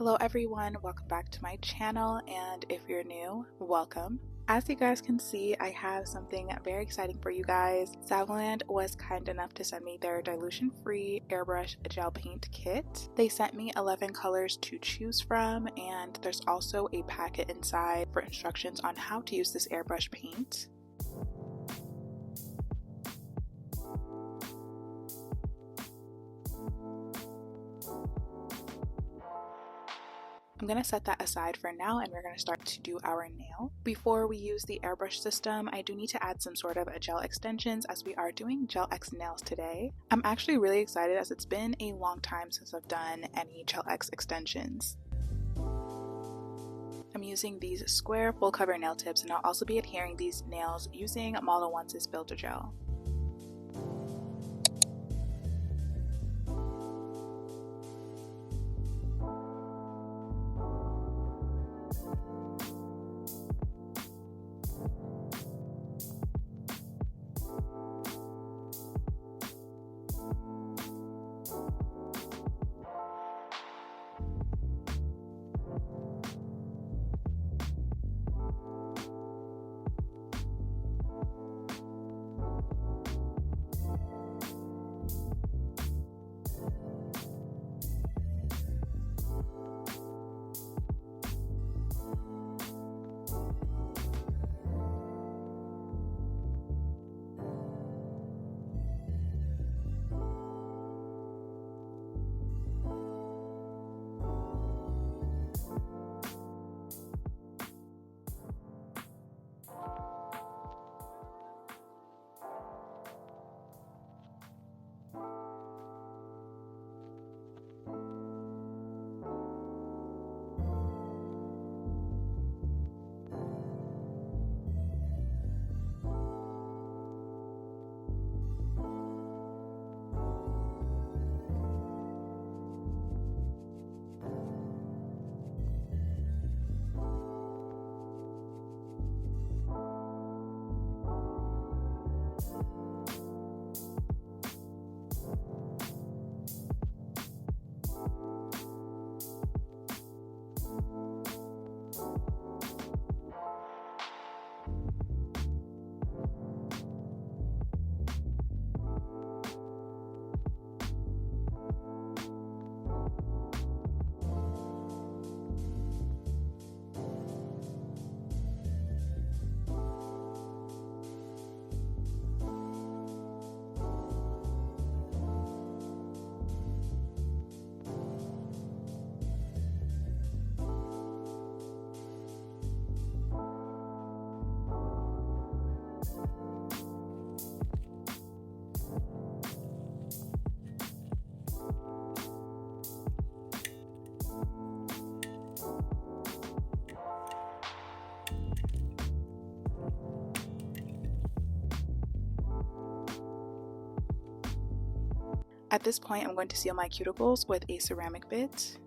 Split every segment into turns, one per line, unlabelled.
Hello everyone, welcome back to my channel, and if you're new, welcome. As you guys can see, I have something very exciting for you guys. Saviland was kind enough to send me their dilution-free airbrush gel paint kit. They sent me 11 colors to choose from, and there's also a packet inside for instructions on how to use this airbrush paint. I'm going to set that aside for now, and we're going to start to do our nail. Before we use the airbrush system, I do need to add some sort of gel extensions as we are doing GelX nails today. I'm actually really excited as it's been a long time since I've done any GelX extensions. I'm using these square full cover nail tips, and I'll also be adhering these nails using Model 1's Builder Gel. At this point, I'm going to seal my cuticles with a ceramic bit.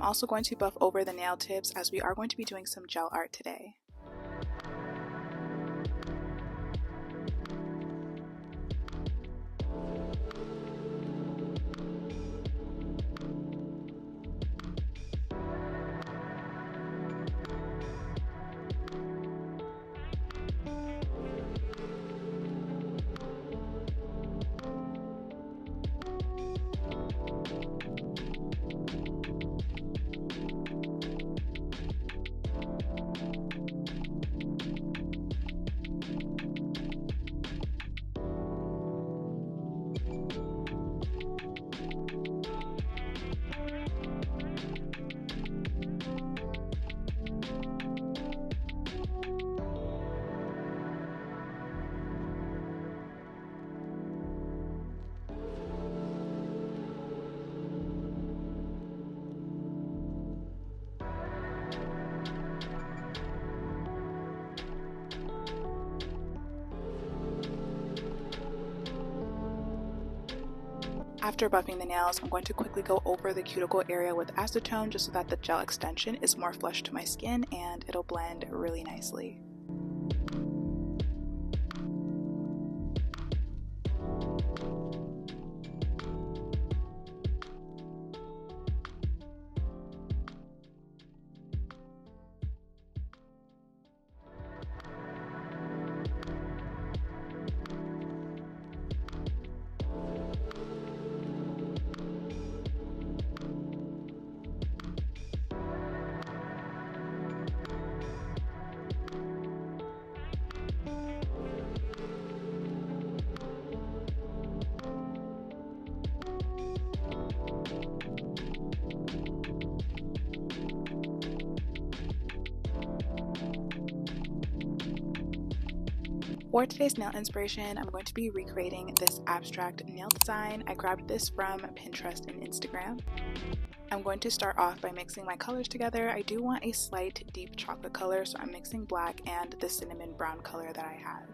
I'm also going to buff over the nail tips as we are going to be doing some gel art today. After buffing the nails, I'm going to quickly go over the cuticle area with acetone just so that the gel extension is more flush to my skin and it'll blend really nicely. For today's nail inspiration, I'm going to be recreating this abstract nail design. I grabbed this from Pinterest and Instagram. I'm going to start off by mixing my colors together. I do want a slight deep chocolate color, so I'm mixing black and the cinnamon brown color that I have.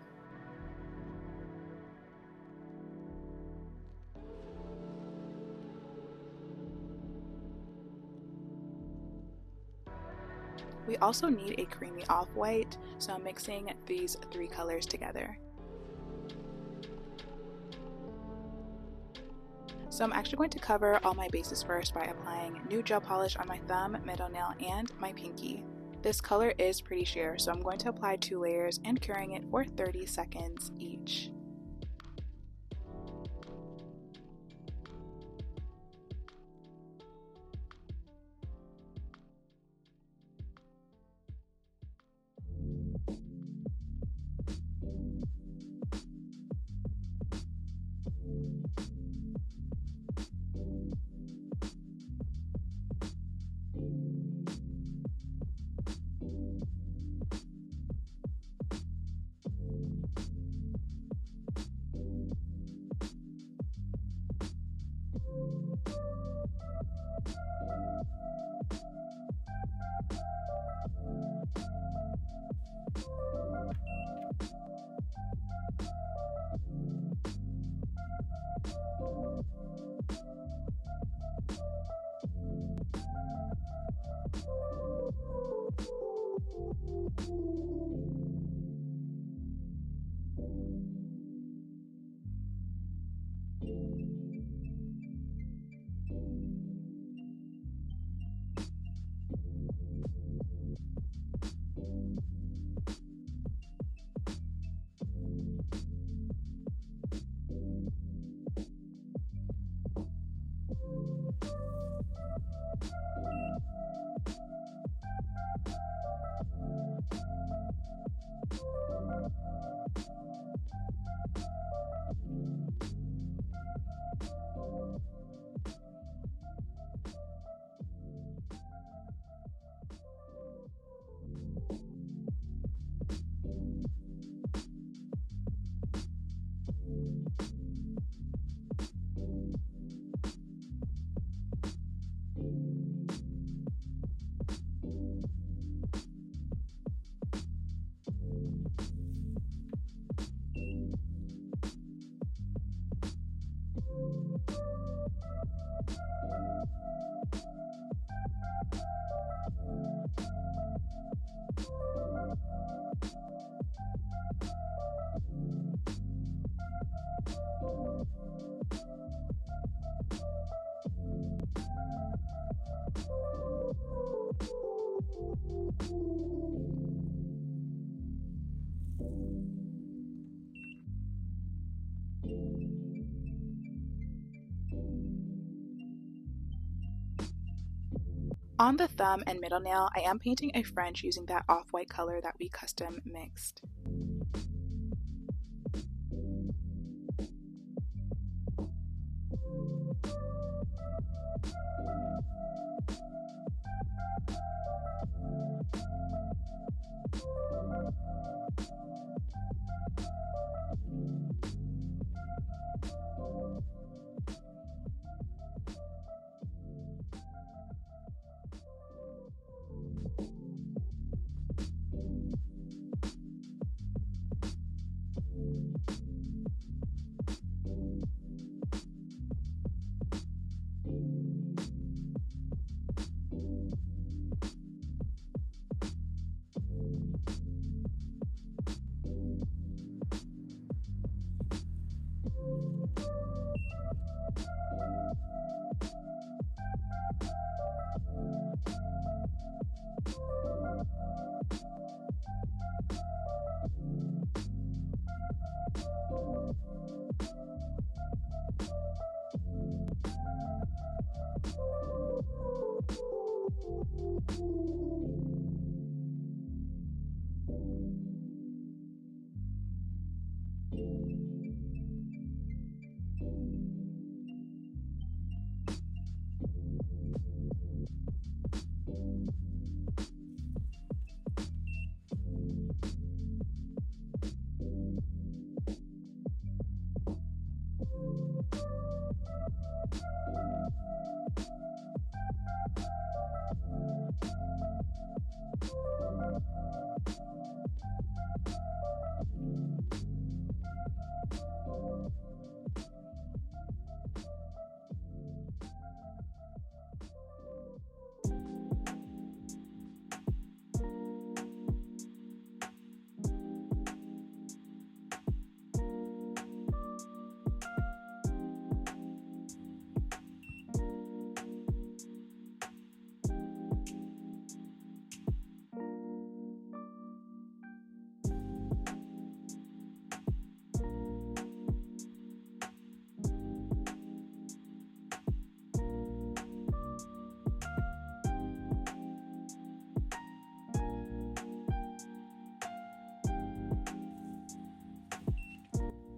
We also need a creamy off-white, so I'm mixing these three colors together. So I'm actually going to cover all my bases first by applying Nude gel polish on my thumb, middle nail, and my pinky. This color is pretty sheer, so I'm going to apply 2 layers and curing it for 30 seconds each. On the thumb and middle nail, I am painting a French using that off-white color that we custom mixed.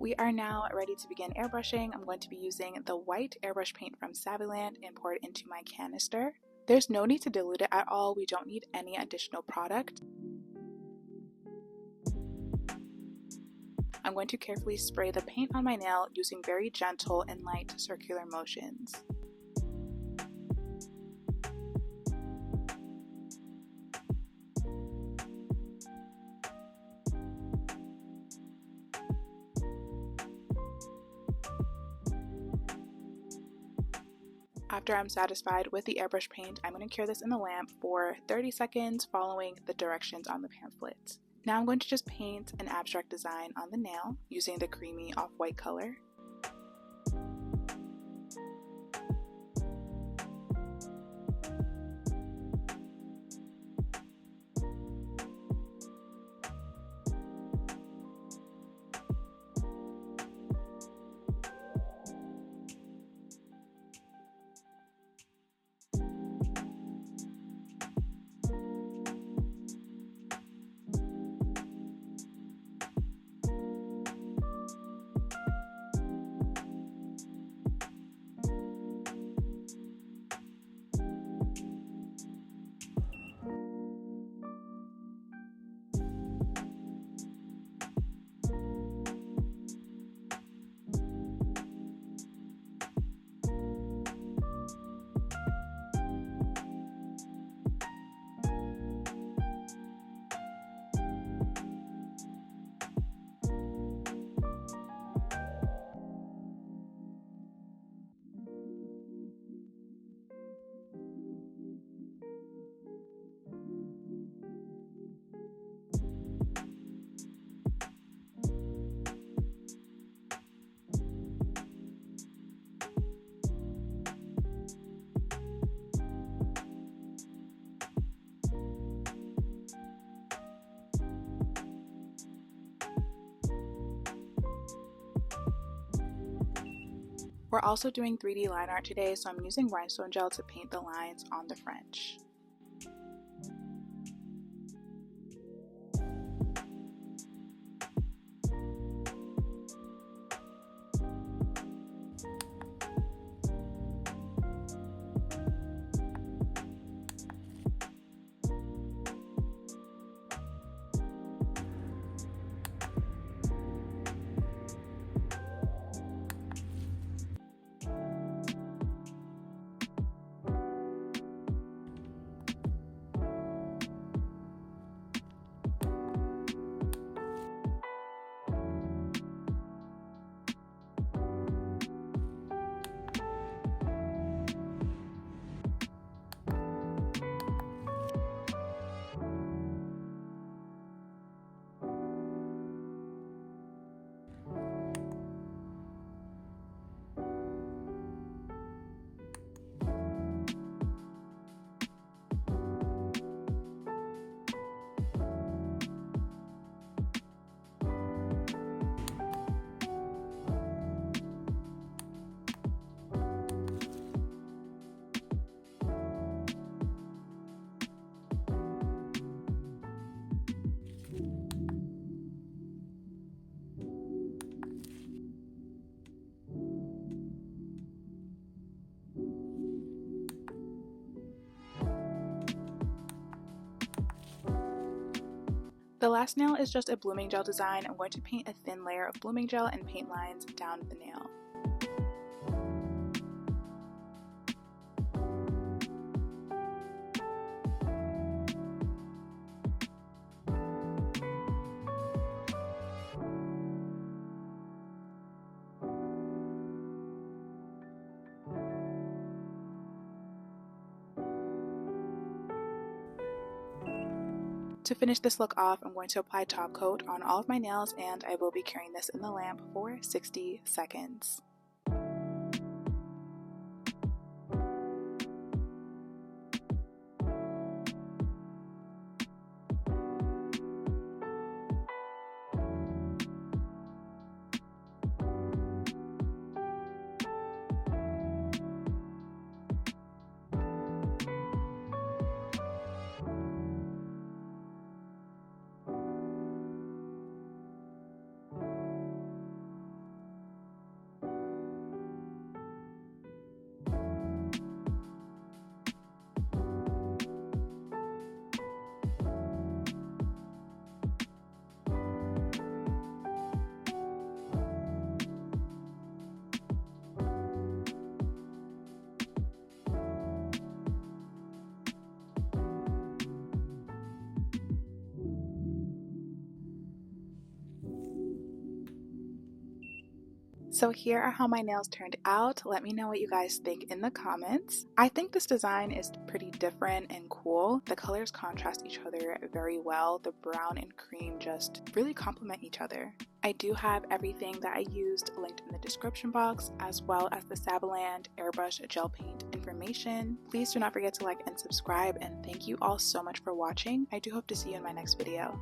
We are now ready to begin airbrushing. I'm going to be using the white airbrush paint from Saviland and pour it into my canister. There's no need to dilute it at all. We don't need any additional product. I'm going to carefully spray the paint on my nail using very gentle and light circular motions. After I'm satisfied with the airbrush paint, I'm going to cure this in the lamp for 30 seconds following the directions on the pamphlet. Now I'm going to just paint an abstract design on the nail using the creamy off-white color. We're also doing 3D line art today, so I'm using rhinestone gel to paint the lines on the French. The last nail is just a blooming gel design. I'm going to paint a thin layer of blooming gel and paint lines down the nail. To finish this look off, I'm going to apply top coat on all of my nails, and I will be carrying this in the lamp for 60 seconds. So here are how my nails turned out. Let me know what you guys think in the comments. I think this design is pretty different and cool. The colors contrast each other very well. The brown and cream just really complement each other. I do have everything that I used linked in the description box, as well as the Saviland airbrush gel paint information. Please do not forget to like and subscribe, and thank you all so much for watching. I do hope to see you in my next video.